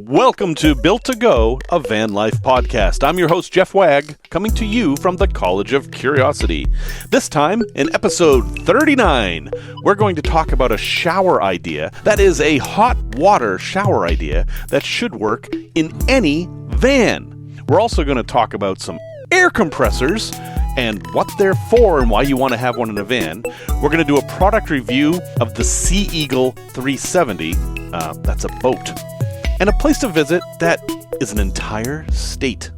Welcome to Built to Go, a van life podcast. I'm your host, Jeff Wagg, coming to you from the College of Curiosity. This time, in episode 39, we're going to talk about a shower idea. That is a hot water shower idea that should work in any van. We're also going to talk about some air compressors and what they're for and why you want to have one in a van. We're going to do a product review of the Sea Eagle 370. That's a boat. And a place to visit that is an entire state.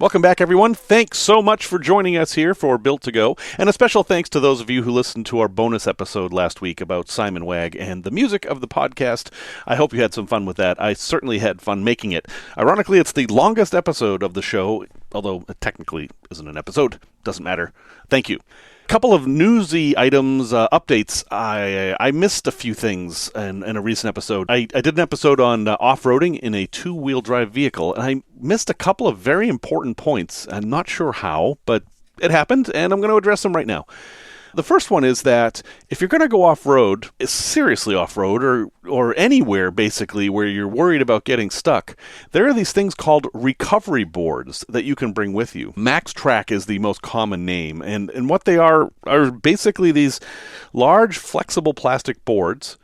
Welcome back, everyone. Thanks so much for joining us here for Built to Go. And a special thanks to those of you who listened to our bonus episode last week about Simon Wagg and the music of the podcast. I hope you had some fun with that. I certainly had fun making it. Ironically, it's the longest episode of the show, although it technically isn't an episode. Doesn't matter. Thank you. Couple of newsy items, updates. I missed a few things in a recent episode. I did an episode on off-roading in a two-wheel drive vehicle, and I missed a couple of very important points. I'm not sure how, but it happened, and I'm going to address them right now. The first one is that if you're going to go off-road, seriously off-road, or anywhere basically where you're worried about getting stuck, there are these things called recovery boards that you can bring with you. Max Track is the most common name, and what they are basically these large flexible plastic boards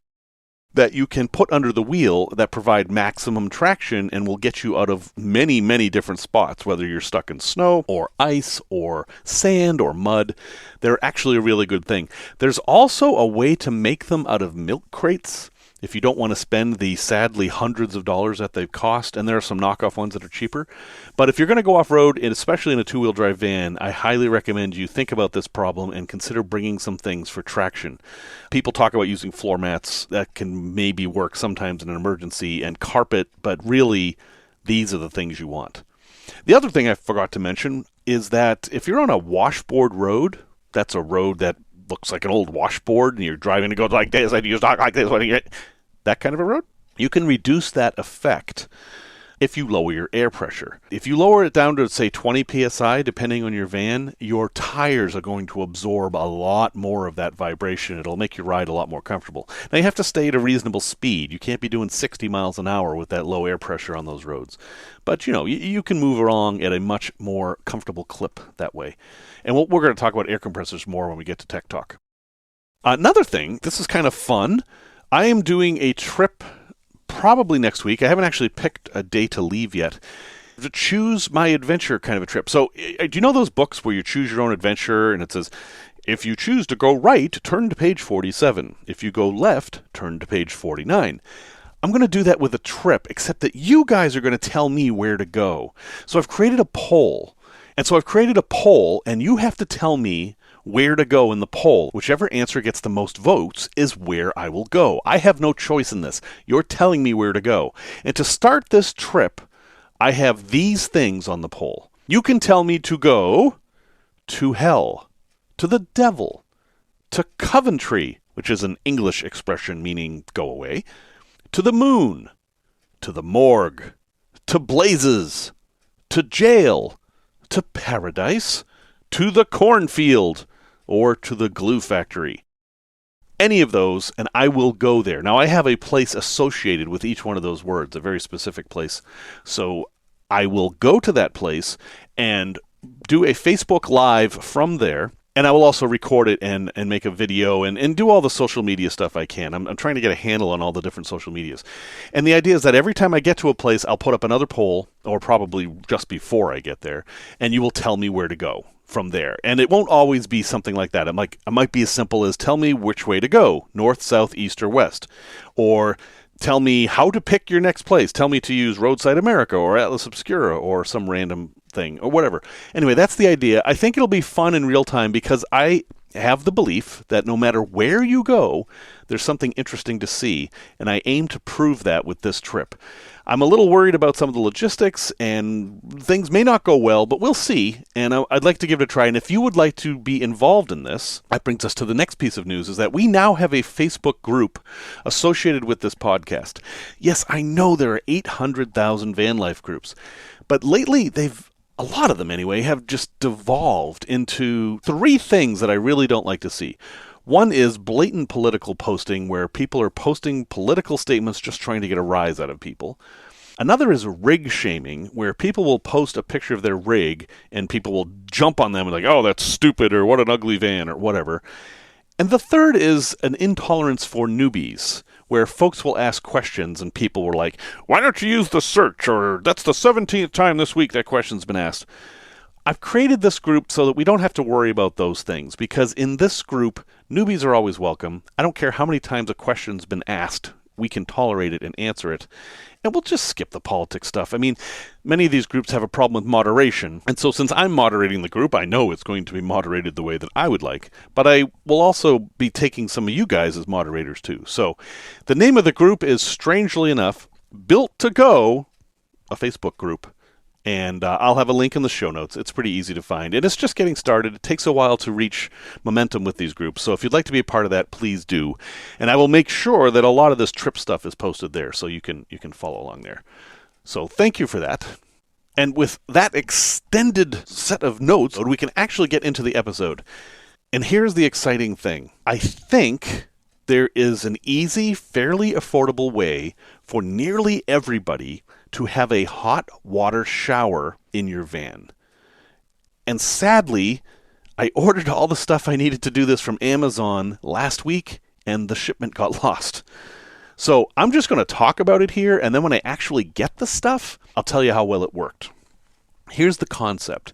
that you can put under the wheel that provide maximum traction and will get you out of many, many different spots, whether you're stuck in snow or ice or sand or mud. They're actually a really good thing. There's also a way to make them out of milk crates if you don't want to spend the sadly hundreds of dollars that they cost, and there are some knockoff ones that are cheaper. But if you're going to go off-road, and especially in a two-wheel drive van, I highly recommend you think about this problem and consider bringing some things for traction. People talk about using floor mats. That can maybe work sometimes in an emergency, and carpet, but really, these are the things you want. The other thing I forgot to mention is that if you're on a washboard road, that's a road that looks like an old washboard, and you're driving to go like this, and you talk like this, that kind of a road, you can reduce that effect if you lower your air pressure. If you lower it down to, say, 20 psi, depending on your van, your tires are going to absorb a lot more of that vibration. It'll make your ride a lot more comfortable. Now, you have to stay at a reasonable speed. You can't be doing 60 miles an hour with that low air pressure on those roads. But, you can move along at a much more comfortable clip that way. And we're going to talk about air compressors more when we get to Tech Talk. Another thing, this is kind of fun. I am doing a trip probably next week. I haven't actually picked a day to leave yet. To choose my adventure kind of a trip. So, do you know those books where you choose your own adventure and it says, if you choose to go right, turn to page 47. If you go left, turn to page 49. I'm going to do that with a trip, except that you guys are going to tell me where to go. So I've created a poll. And you have to tell me where to go in the poll. Whichever answer gets the most votes is where I will go. I have no choice in this. You're telling me where to go. And to start this trip, I have these things on the poll. You can tell me to go to hell, to the devil, to Coventry, which is an English expression meaning go away, to the moon, to the morgue, to blazes, to jail, to paradise, to the cornfield, or to the glue factory. Any of those, and I will go there. Now, I have a place associated with each one of those words, a very specific place. So I will go to that place and do a Facebook Live from there. And I will also record it and make a video and do all the social media stuff I can. I'm trying to get a handle on all the different social medias. And the idea is that every time I get to a place, I'll put up another poll, or probably just before I get there, and you will tell me where to go from there. And it won't always be something like that. It might be as simple as tell me which way to go, north, south, east, or west. Or tell me how to pick your next place. Tell me to use Roadside America or Atlas Obscura or some random thing or whatever. Anyway, that's the idea. I think it'll be fun in real time because I have the belief that no matter where you go, there's something interesting to see, and I aim to prove that with this trip. I'm a little worried about some of the logistics, and things may not go well, but we'll see, and I'd like to give it a try. And if you would like to be involved in this, that brings us to the next piece of news, is that we now have a Facebook group associated with this podcast. Yes, I know there are 800,000 van life groups, but lately a lot of them anyway, have just devolved into three things that I really don't like to see. One is blatant political posting, where people are posting political statements just trying to get a rise out of people. Another is rig shaming, where people will post a picture of their rig and people will jump on them and like, oh, that's stupid, or what an ugly van, or whatever. And the third is an intolerance for newbies, where folks will ask questions and people were like, why don't you use the search? Or that's the 17th time this week that question's been asked. I've created this group so that we don't have to worry about those things, because in this group, newbies are always welcome. I don't care how many times a question's been asked. We can tolerate it and answer it. And we'll just skip the politics stuff. I mean, many of these groups have a problem with moderation. And so since I'm moderating the group, I know it's going to be moderated the way that I would like. But I will also be taking some of you guys as moderators too. So the name of the group is, strangely enough, Built to Go, a Facebook group. And I'll have a link in the show notes. It's pretty easy to find. And it's just getting started. It takes a while to reach momentum with these groups. So if you'd like to be a part of that, please do. And I will make sure that a lot of this trip stuff is posted there, so you can follow along there. So thank you for that. And with that extended set of notes, we can actually get into the episode. And here's the exciting thing. I think there is an easy, fairly affordable way for nearly everybody to have a hot water shower in your van. And sadly, I ordered all the stuff I needed to do this from Amazon last week, and the shipment got lost. So I'm just going to talk about it here, and then when I actually get the stuff, I'll tell you how well it worked. Here's the concept.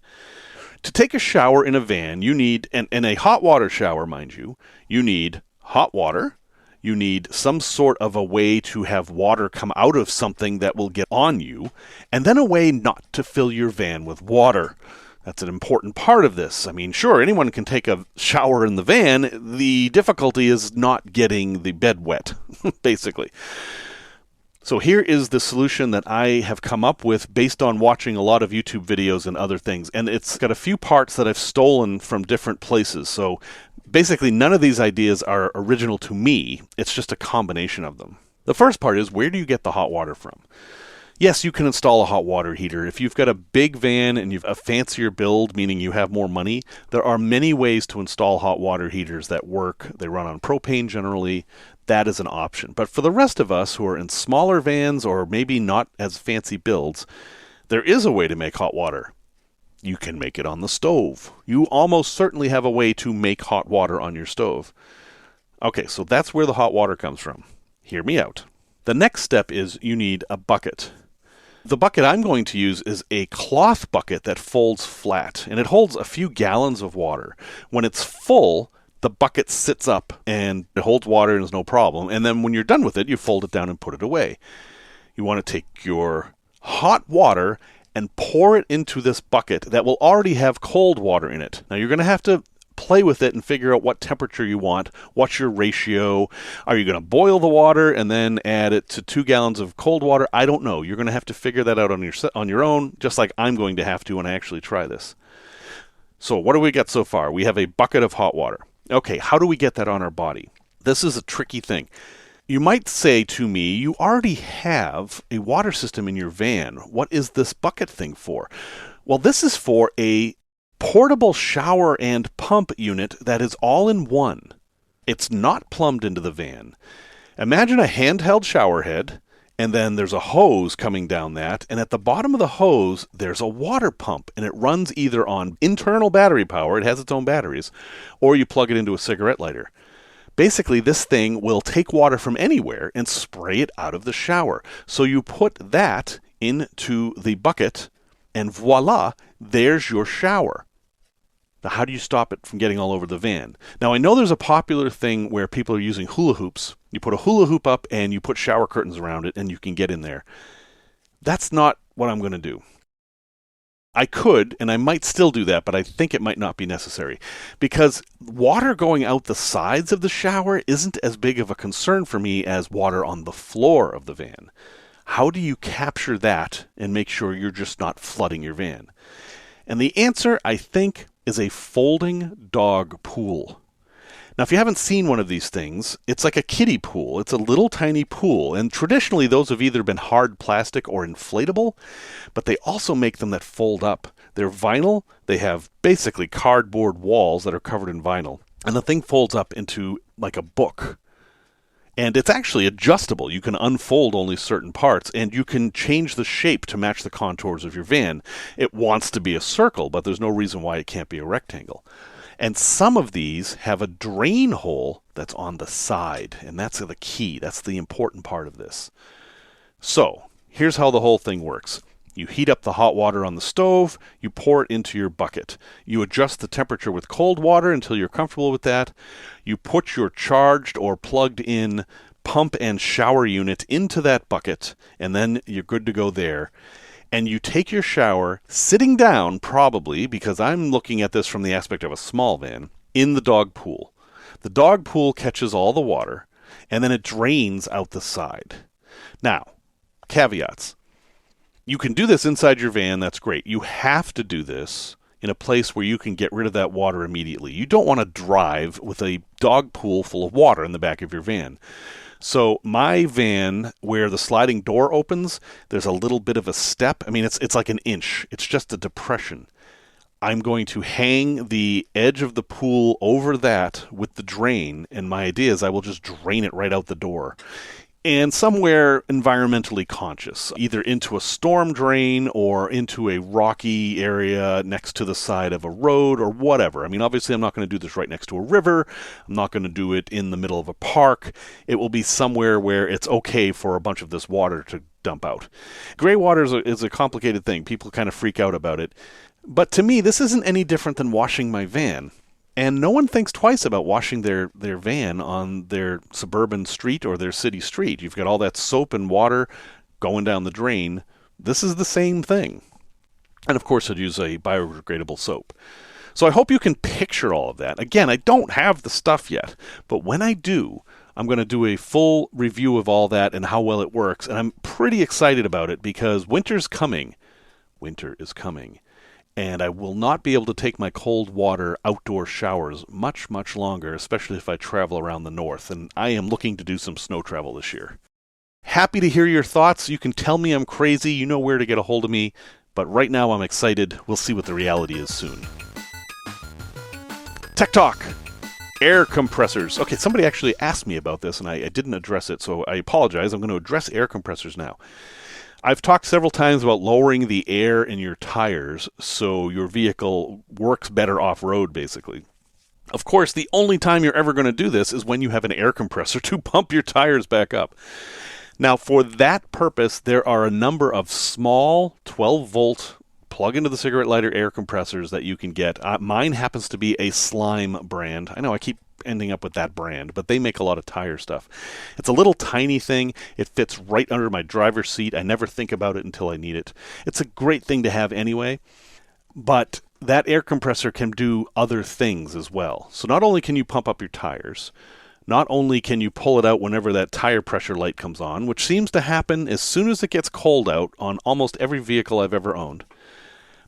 To take a shower in a van, you need, and a hot water shower, mind you, you need hot water. You need some sort of a way to have water come out of something that will get on you, and then a way not to fill your van with water. That's an important part of this. I mean, sure, anyone can take a shower in the van. The difficulty is not getting the bed wet, basically. So here is the solution that I have come up with based on watching a lot of YouTube videos and other things. And it's got a few parts that I've stolen from different places. So basically, none of these ideas are original to me. It's just a combination of them. The first part is, where do you get the hot water from? Yes, you can install a hot water heater. If you've got a big van and you've a fancier build, meaning you have more money, there are many ways to install hot water heaters that work. They run on propane generally. That is an option. But for the rest of us who are in smaller vans or maybe not as fancy builds, there is a way to make hot water. You can make it on the stove. You almost certainly have a way to make hot water on your stove. Okay, so that's where the hot water comes from. Hear me out. The next step is you need a bucket. The bucket I'm going to use is a cloth bucket that folds flat, and it holds a few gallons of water. When it's full, the bucket sits up and it holds water and is no problem. And then when you're done with it, you fold it down and put it away. You want to take your hot water and pour it into this bucket that will already have cold water in it. Now you're going to have to play with it and figure out what temperature you want. What's your ratio? Are you going to boil the water and then add it to 2 gallons of cold water? I don't know. You're going to have to figure that out on your own, just like I'm going to have to when I actually try this. So what do we got so far? We have a bucket of hot water. Okay, how do we get that on our body? This is a tricky thing. You might say to me, you already have a water system in your van. What is this bucket thing for? Well, this is for a portable shower and pump unit that is all in one. It's not plumbed into the van. Imagine a handheld shower head, and then there's a hose coming down that, and at the bottom of the hose, there's a water pump, and it runs either on internal battery power, it has its own batteries, or you plug it into a cigarette lighter. Basically, this thing will take water from anywhere and spray it out of the shower. So you put that into the bucket, and voila, there's your shower. Now, how do you stop it from getting all over the van? Now, I know there's a popular thing where people are using hula hoops. You put a hula hoop up and you put shower curtains around it and you can get in there. That's not what I'm going to do. I could, and I might still do that, but I think it might not be necessary. Because water going out the sides of the shower isn't as big of a concern for me as water on the floor of the van. How do you capture that and make sure you're just not flooding your van? And the answer, I think, is a folding dog pool. Now, if you haven't seen one of these things, it's like a kiddie pool. It's a little tiny pool, and traditionally those have either been hard plastic or inflatable, but they also make them that fold up. They're vinyl. They have basically cardboard walls that are covered in vinyl. And the thing folds up into like a book. And it's actually adjustable. You can unfold only certain parts, and you can change the shape to match the contours of your van. It wants to be a circle, but there's no reason why it can't be a rectangle. And some of these have a drain hole that's on the side, and that's the key. That's the important part of this. So, here's how the whole thing works. You heat up the hot water on the stove, you pour it into your bucket. You adjust the temperature with cold water until you're comfortable with that. You put your charged or plugged in pump and shower unit into that bucket, and then you're good to go there. And you take your shower, sitting down probably, because I'm looking at this from the aspect of a small van, in the dog pool. The dog pool catches all the water, and then it drains out the side. Now, caveats. You can do this inside your van, that's great. You have to do this in a place where you can get rid of that water immediately. You don't want to drive with a dog pool full of water in the back of your van. So my van, where the sliding door opens, there's a little bit of a step. I mean, it's like an inch. It's just a depression. I'm going to hang the edge of the pool over that with the drain, and my idea is I will just drain it right out the door. And somewhere environmentally conscious, either into a storm drain or into a rocky area next to the side of a road or whatever. I mean, obviously, I'm not going to do this right next to a river. I'm not going to do it in the middle of a park. It will be somewhere where it's okay for a bunch of this water to dump out. Gray water is a complicated thing. People kind of freak out about it. But to me, this isn't any different than washing my van. And no one thinks twice about washing their van on their suburban street or their city street. You've got all that soap and water going down the drain. This is the same thing. And of course, I'd use a biodegradable soap. So I hope you can picture all of that. Again, I don't have the stuff yet, but when I do, I'm going to do a full review of all that and how well it works. And I'm pretty excited about it because winter's coming. Winter is coming. And I will not be able to take my cold water outdoor showers much, much longer, especially if I travel around the north. And I am looking to do some snow travel this year. Happy to hear your thoughts. You can tell me I'm crazy. You know where to get a hold of me. But right now I'm excited. We'll see what the reality is soon. Tech Talk. Air compressors. Okay, somebody actually asked me about this, and I didn't address it, so I apologize. I'm going to address air compressors now. I've talked several times about lowering the air in your tires so your vehicle works better off-road, basically. Of course, the only time you're ever going to do this is when you have an air compressor to pump your tires back up. Now, for that purpose, there are a number of small 12-volt plug into the cigarette lighter air compressors that you can get. Mine happens to be a Slime brand. I know I keep ending up with that brand, but they make a lot of tire stuff. It's a little tiny thing. It fits right under my driver's seat. I never think about it until I need it. It's a great thing to have anyway, but that air compressor can do other things as well. So not only can you pump up your tires, not only can you pull it out whenever that tire pressure light comes on, which seems to happen as soon as it gets cold out on almost every vehicle I've ever owned,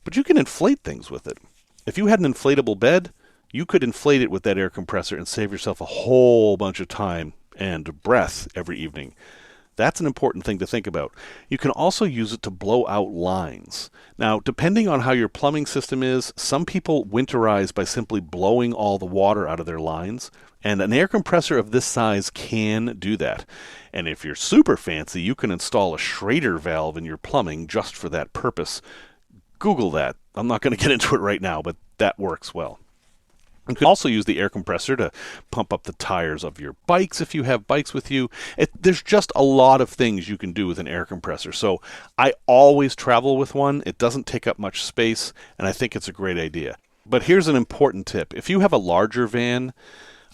but you can inflate things with it. If you had an inflatable bed, you could inflate it with that air compressor and save yourself a whole bunch of time and breath every evening. That's an important thing to think about. You can also use it to blow out lines. Now, depending on how your plumbing system is, some people winterize by simply blowing all the water out of their lines, and an air compressor of this size can do that. And if you're super fancy, you can install a Schrader valve in your plumbing just for that purpose. Google that. I'm not going to get into it right now, but that works well. You can also use the air compressor to pump up the tires of your bikes if you have bikes with you. There's just a lot of things you can do with an air compressor. So I always travel with one. It doesn't take up much space, and I think it's a great idea. But here's an important tip. If you have a larger van,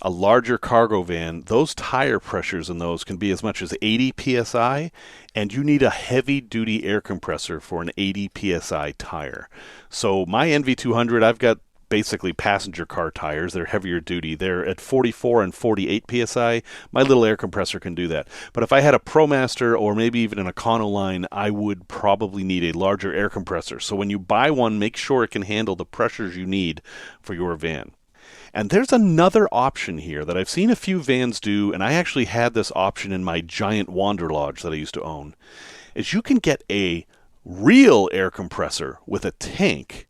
a larger cargo van, those tire pressures in those can be as much as 80 psi, and you need a heavy-duty air compressor for an 80 psi tire. So my NV200, I've got basically passenger car tires. They're heavier duty. They're at 44 and 48 psi. My little air compressor can do that. But if I had a ProMaster or maybe even an Econoline, I would probably need a larger air compressor. So when you buy one, make sure it can handle the pressures you need for your van. And there's another option here that I've seen a few vans do, and I actually had this option in my giant Wander Lodge that I used to own, is you can get a real air compressor with a tank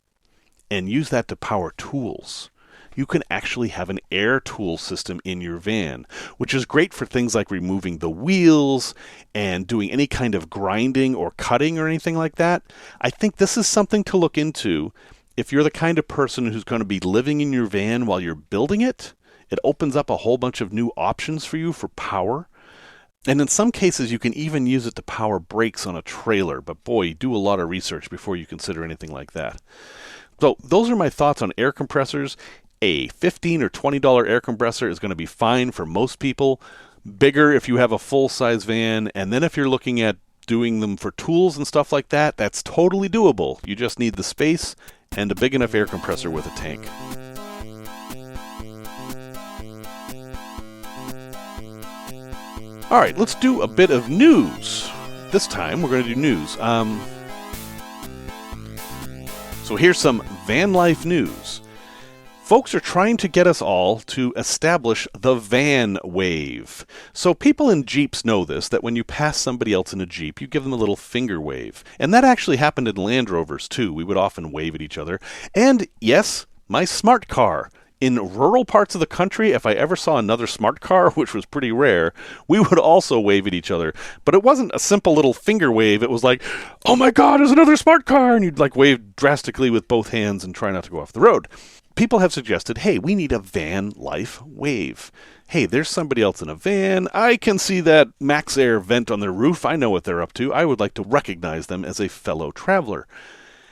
and use that to power tools. you can actually have an air tool system in your van, which is great for things like removing the wheels and doing any kind of grinding or cutting or anything like that. I think this is something to look into if you're the kind of person who's going to be living in your van while you're building it. It opens up a whole bunch of new options for you for power. And in some cases, you can even use it to power brakes on a trailer. But boy, do a lot of research before you consider anything like that. So those are my thoughts on air compressors. A $15 or $20 air compressor is going to be fine for most people. Bigger if you have a full-size van. And then if you're looking at doing them for tools and stuff like that, that's totally doable. You just need the space and a big enough air compressor with a tank. All right, let's do a bit of news. This time we're going to do news. So here's some van life news. Folks are trying to get us all to establish the van wave. So people in Jeeps know this, that when you pass somebody else in a Jeep, you give them a little finger wave. And that actually happened in Land Rovers, too. We would often wave at each other. And, yes, my smart car. In rural parts of the country, if I ever saw another smart car, which was pretty rare, we would also wave at each other. But it wasn't a simple little finger wave. It was like, oh my God, there's another smart car! And you'd wave drastically with both hands and try not to go off the road. People have suggested, hey, we need a van life wave. Hey, there's somebody else in a van. I can see that Max Air vent on their roof. I know what they're up to. I would like to recognize them as a fellow traveler.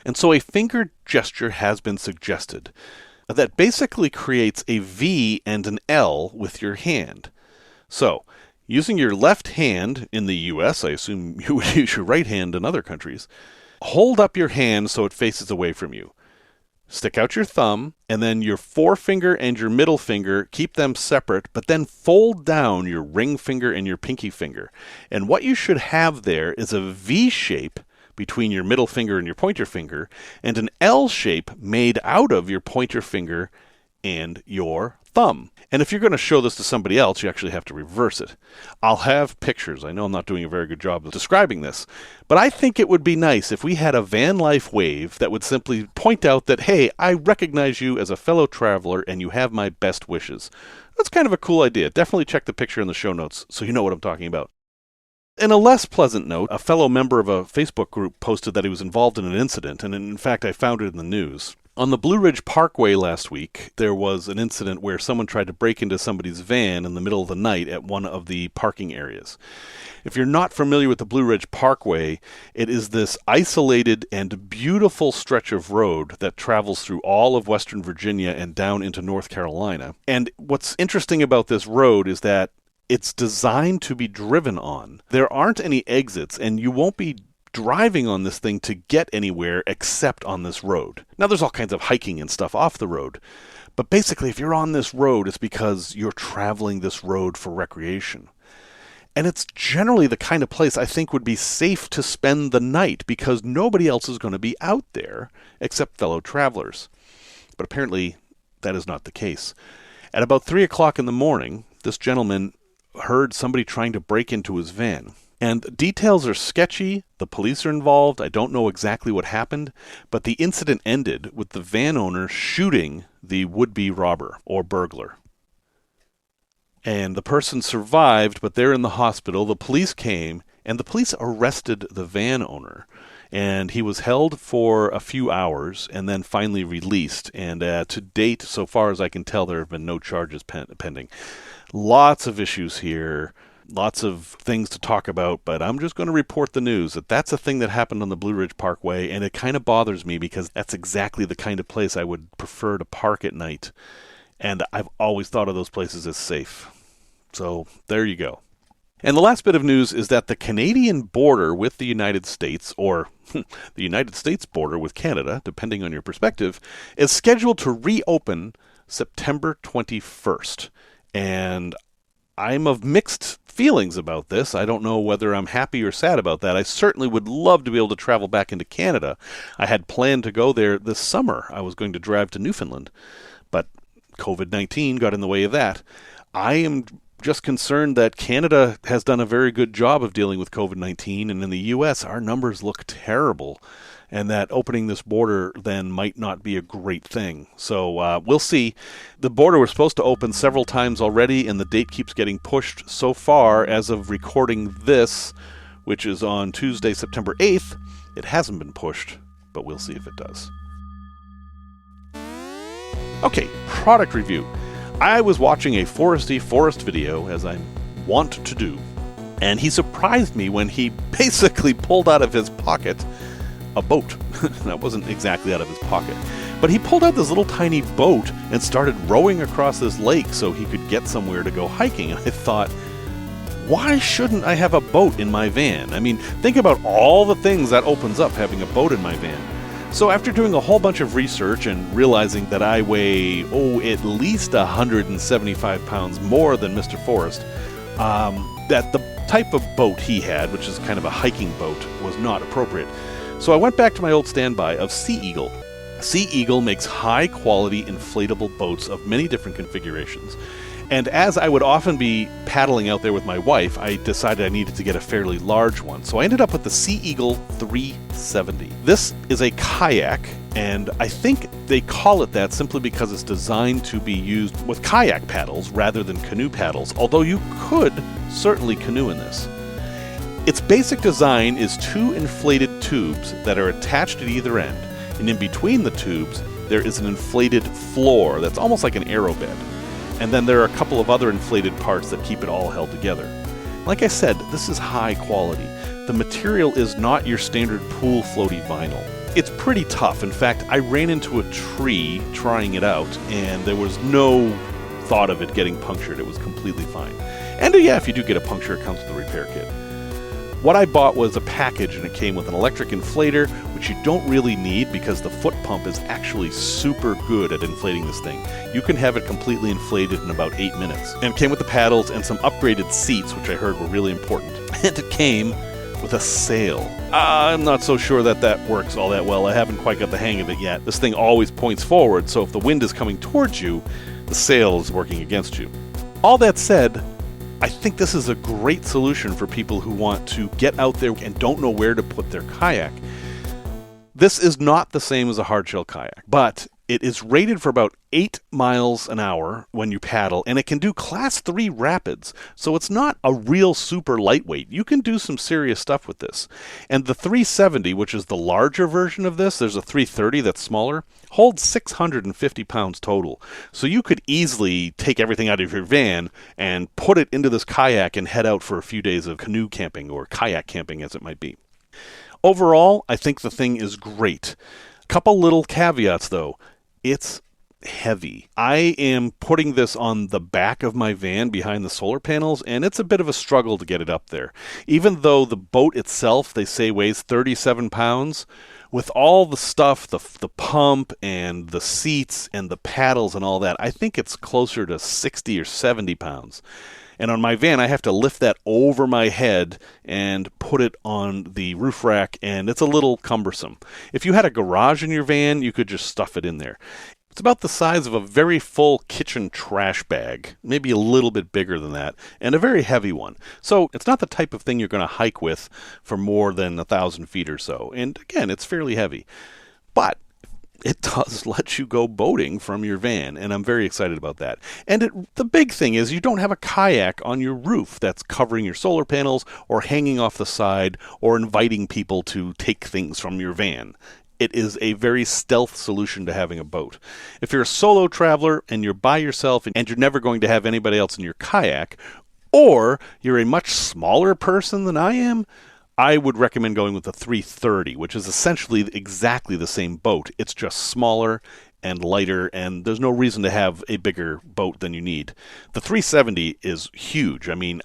And so a finger gesture has been suggested that basically creates a V and an L with your hand. So, using your left hand in the U.S., I assume you would use your right hand in other countries, hold up your hand so it faces away from you. Stick out your thumb, and then your forefinger and your middle finger, keep them separate, but then fold down your ring finger and your pinky finger. And what you should have there is a V shape between your middle finger and your pointer finger, and an L shape made out of your pointer finger and your thumb. And if you're going to show this to somebody else, you actually have to reverse it. I'll have pictures. I know I'm not doing a very good job of describing this, but I think it would be nice if we had a van life wave that would simply point out that, hey, I recognize you as a fellow traveler and you have my best wishes. That's kind of a cool idea. Definitely check the picture in the show notes so you know what I'm talking about. In a less pleasant note, a fellow member of a Facebook group posted that he was involved in an incident, and in fact I found it in the news. On the Blue Ridge Parkway last week, there was an incident where someone tried to break into somebody's van in the middle of the night at one of the parking areas. If you're not familiar with the Blue Ridge Parkway, it is this isolated and beautiful stretch of road that travels through all of Western Virginia and down into North Carolina. And what's interesting about this road is that it's designed to be driven on. There aren't any exits, and you won't be driving on this thing to get anywhere except on this road. Now, there's all kinds of hiking and stuff off the road, but basically, if you're on this road, it's because you're traveling this road for recreation. And it's generally the kind of place I think would be safe to spend the night because nobody else is going to be out there except fellow travelers. But apparently, that is not the case. At about 3 o'clock in the morning, this gentleman heard somebody trying to break into his van. And details are sketchy. The police are involved. I don't know exactly what happened, but the incident ended with the van owner shooting the would-be robber or burglar. And the person survived, but they're in the hospital. The police came, and the police arrested the van owner. And he was held for a few hours and then finally released. And to date, so far as I can tell, there have been no charges pending. Lots of issues here, lots of things to talk about, but I'm just going to report the news that that's a thing that happened on the Blue Ridge Parkway, and it kind of bothers me because that's exactly the kind of place I would prefer to park at night. And I've always thought of those places as safe. So there you go. And the last bit of news is that the Canadian border with the United States, or the United States border with Canada, depending on your perspective, is scheduled to reopen September 21st. And I'm of mixed feelings about this. I don't know whether I'm happy or sad about that. I certainly would love to be able to travel back into Canada. I had planned to go there this summer. I was going to drive to Newfoundland, but COVID-19 got in the way of that. I am just concerned that Canada has done a very good job of dealing with COVID-19, and in the U.S., our numbers look terrible. and that opening this border then might not be a great thing. So we'll see. The border was supposed to open several times already, and the date keeps getting pushed. So far, as of recording this, which is on Tuesday, September 8th, it hasn't been pushed, but we'll see if it does. Okay, product review. I was watching a Foresty Forest video, as I want to do, and he surprised me when he basically pulled out of his pocket a boat. That wasn't exactly out of his pocket, but he pulled out this little tiny boat and started rowing across this lake so he could get somewhere to go hiking. And I thought, why shouldn't I have a boat in my van? I mean, think about all the things that opens up having a boat in my van. So after doing a whole bunch of research and realizing that I weigh, at least 175 pounds more than Mr. Forrest, that the type of boat he had, which is kind of a hiking boat, was not appropriate. So I went back to my old standby of Sea Eagle. Sea Eagle makes high-quality inflatable boats of many different configurations. And as I would often be paddling out there with my wife, I decided I needed to get a fairly large one. So I ended up with the Sea Eagle 370. This is a kayak, and I think they call it that simply because it's designed to be used with kayak paddles rather than canoe paddles, although you could certainly canoe in this. Its basic design is two inflated tubes that are attached at either end, and in between the tubes there is an inflated floor that's almost like an aerobed. And then there are a couple of other inflated parts that keep it all held together. Like I said, this is high quality. The material is not your standard pool floaty vinyl. It's pretty tough. In fact, I ran into a tree trying it out, and there was no thought of it getting punctured. It was completely fine. And if you do get a puncture, it comes with a repair kit. What I bought was a package, and it came with an electric inflator, which you don't really need because the foot pump is actually super good at inflating this thing. You can have it completely inflated in about 8 minutes. And it came with the paddles and some upgraded seats, which I heard were really important. And it came with a sail. I'm not so sure that works all that well. I haven't quite got the hang of it yet. This thing always points forward, so if the wind is coming towards you, the sail is working against you. All that said, I think this is a great solution for people who want to get out there and don't know where to put their kayak. This is not the same as a hardshell kayak, but it is rated for about 8 miles an hour when you paddle, and it can do Class 3 rapids, so it's not a real super lightweight. You can do some serious stuff with this. And the 370, which is the larger version of this, there's a 330 that's smaller, holds 650 pounds total. So you could easily take everything out of your van and put it into this kayak and head out for a few days of canoe camping or kayak camping, as it might be. Overall, I think the thing is great. Couple little caveats, though. It's heavy. I am putting this on the back of my van behind the solar panels, and it's a bit of a struggle to get it up there. Even though the boat itself, they say, weighs 37 pounds, with all the stuff, the pump and the seats and the paddles and all that, I think it's closer to 60 or 70 pounds. And on my van, I have to lift that over my head and put it on the roof rack, and it's a little cumbersome. If you had a garage in your van, you could just stuff it in there. It's about the size of a very full kitchen trash bag, maybe a little bit bigger than that, and a very heavy one. So it's not the type of thing you're going to hike with for more than 1,000 feet or so. And again, it's fairly heavy. But it does let you go boating from your van, and I'm very excited about that. And the big thing is you don't have a kayak on your roof that's covering your solar panels or hanging off the side or inviting people to take things from your van. It is a very stealth solution to having a boat. If you're a solo traveler and you're by yourself and you're never going to have anybody else in your kayak, or you're a much smaller person than I am, I would recommend going with the 330, which is essentially exactly the same boat. It's just smaller and lighter, and there's no reason to have a bigger boat than you need. The 370 is huge. I mean,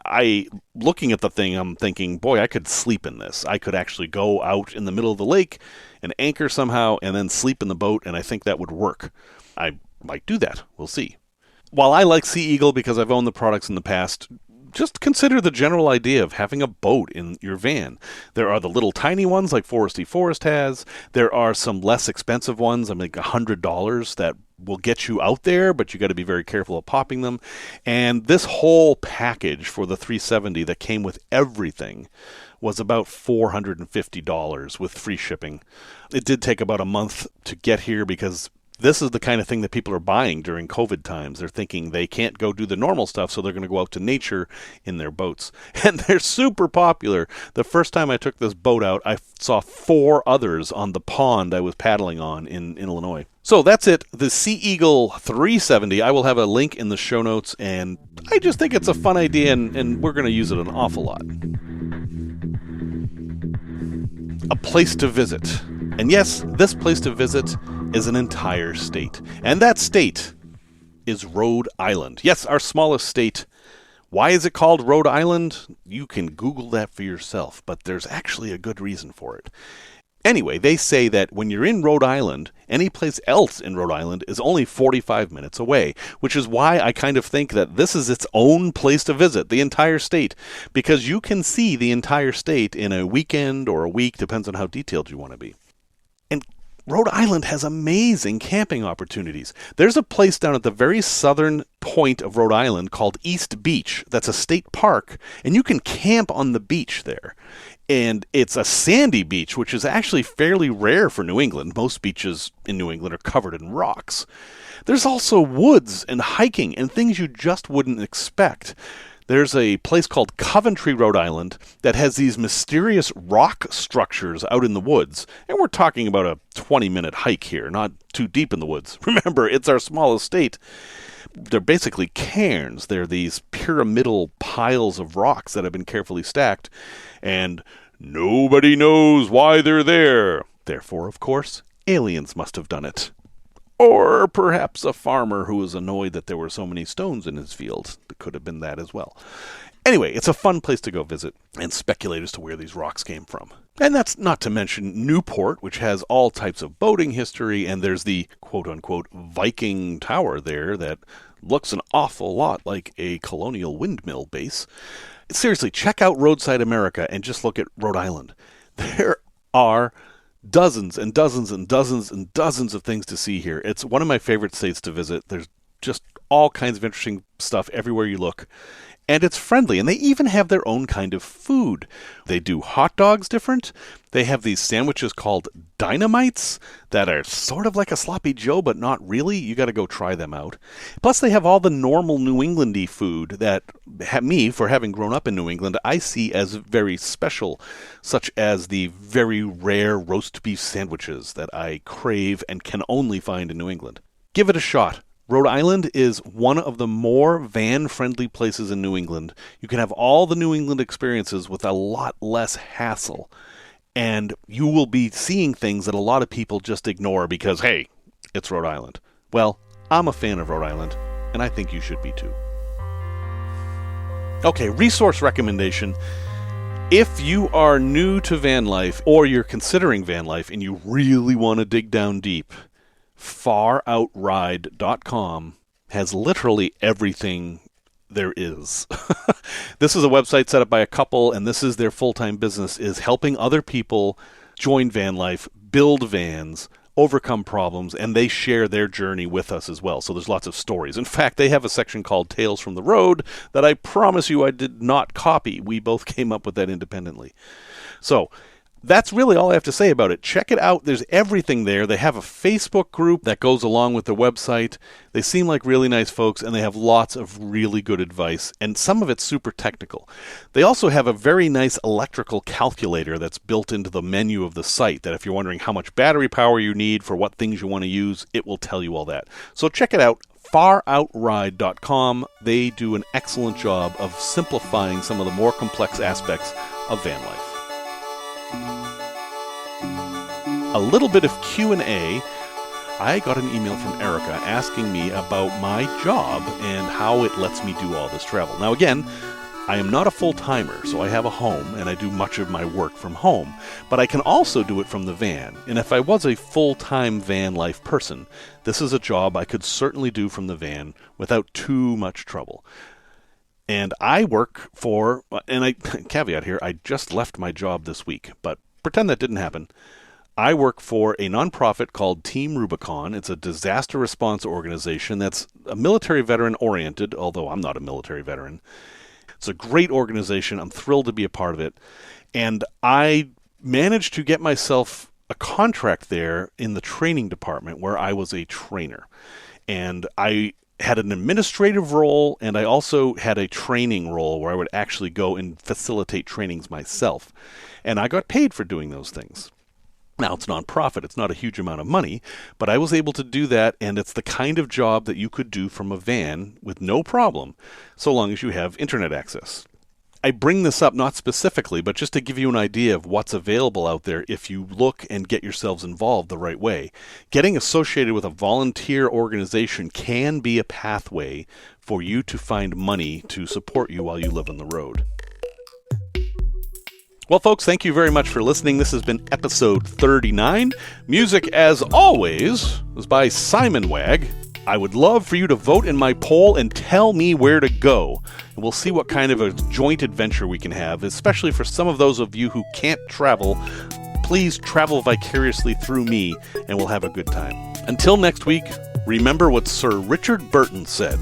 looking at the thing, I'm thinking, boy, I could sleep in this. I could actually go out in the middle of the lake and anchor somehow and then sleep in the boat, and I think that would work. I might do that. We'll see. While I like Sea Eagle because I've owned the products in the past, just consider the general idea of having a boat in your van. There are the little tiny ones like Foresty Forest has. There are some less expensive ones, like $100, that will get you out there, but you got to be very careful of popping them. And this whole package for the 370 that came with everything was about $450 with free shipping. It did take about a month to get here because this is the kind of thing that people are buying during COVID times. They're thinking they can't go do the normal stuff, so they're going to go out to nature in their boats. And they're super popular. The first time I took this boat out, I saw 4 others on the pond I was paddling on in Illinois. So that's it. The Sea Eagle 370. I will have a link in the show notes, and I just think it's a fun idea, and we're going to use it an awful lot. A place to visit. And yes, this place to visit is an entire state. And that state is Rhode Island. Yes, our smallest state. Why is it called Rhode Island? You can Google that for yourself, but there's actually a good reason for it. Anyway, they say that when you're in Rhode Island, any place else in Rhode Island is only 45 minutes away, which is why I kind of think that this is its own place to visit, the entire state, because you can see the entire state in a weekend or a week, depends on how detailed you want to be. And Rhode Island has amazing camping opportunities. There's a place down at the very southern point of Rhode Island called East Beach. That's a state park, and you can camp on the beach there. And it's a sandy beach, which is actually fairly rare for New England. Most beaches in New England are covered in rocks. There's also woods and hiking and things you just wouldn't expect. There's a place called Coventry, Rhode Island, that has these mysterious rock structures out in the woods. And we're talking about a 20-minute hike here, not too deep in the woods. Remember, it's our smallest state. They're basically cairns. They're these pyramidal piles of rocks that have been carefully stacked. And nobody knows why they're there. Therefore, of course, aliens must have done it. Or perhaps a farmer who was annoyed that there were so many stones in his field. It could have been that as well. Anyway, it's a fun place to go visit and speculate as to where these rocks came from. And that's not to mention Newport, which has all types of boating history, and there's the quote-unquote Viking tower there that looks an awful lot like a colonial windmill base. Seriously, check out Roadside America and just look at Rhode Island. There are dozens and dozens and dozens and dozens of things to see here. It's one of my favorite states to visit. There's just all kinds of interesting stuff everywhere you look. And it's friendly, and they even have their own kind of food. They do hot dogs different. They have these sandwiches called dynamites that are sort of like a sloppy Joe, but not really. You got to go try them out. Plus, they have all the normal New Englandy food that me, for having grown up in New England, I see as very special, such as the very rare roast beef sandwiches that I crave and can only find in New England. Give it a shot. Rhode Island is one of the more van-friendly places in New England. You can have all the New England experiences with a lot less hassle. And you will be seeing things that a lot of people just ignore because, hey, it's Rhode Island. Well, I'm a fan of Rhode Island, and I think you should be too. Okay, resource recommendation. If you are new to van life, or you're considering van life, and you really want to dig down deep, faroutride.com has literally everything there is. This is a website set up by a couple, and this is their full-time business, is helping other people join van life, build vans, overcome problems, and they share their journey with us as well. So there's lots of stories. In fact, they have a section called Tales from the Road that I promise you I did not copy. We both came up with that independently. So that's really all I have to say about it. Check it out. There's everything there. They have a Facebook group that goes along with the website. They seem like really nice folks, and they have lots of really good advice, and some of it's super technical. They also have a very nice electrical calculator that's built into the menu of the site that if you're wondering how much battery power you need for what things you want to use, it will tell you all that. So check it out. faroutride.com. They do an excellent job of simplifying some of the more complex aspects of van life. A little bit of Q&A. I got an email from Erica asking me about my job and how it lets me do all this travel. Now again, I am not a full-timer, so I have a home and I do much of my work from home, but I can also do it from the van. And if I was a full-time van life person, this is a job I could certainly do from the van without too much trouble. And I work for, and I caveat here, I just left my job this week, but pretend that didn't happen. I work for a nonprofit called Team Rubicon. It's a disaster response organization that's a military veteran oriented, although I'm not a military veteran. It's a great organization. I'm thrilled to be a part of it. And I managed to get myself a contract there in the training department where I was a trainer. And I had an administrative role, and I also had a training role where I would actually go and facilitate trainings myself. And I got paid for doing those things. Now, it's nonprofit. It's not a huge amount of money, but I was able to do that, and it's the kind of job that you could do from a van with no problem, so long as you have internet access. I bring this up not specifically, but just to give you an idea of what's available out there if you look and get yourselves involved the right way. Getting associated with a volunteer organization can be a pathway for you to find money to support you while you live on the road. Well, folks, thank you very much for listening. This has been episode 39. Music, as always, was by Simon Wag. I would love for you to vote in my poll and tell me where to go. And we'll see what kind of a joint adventure we can have, especially for some of those of you who can't travel. Please travel vicariously through me, and we'll have a good time. Until next week, remember what Sir Richard Burton said.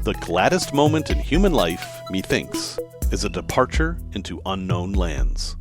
The gladdest moment in human life, methinks, is a departure into unknown lands.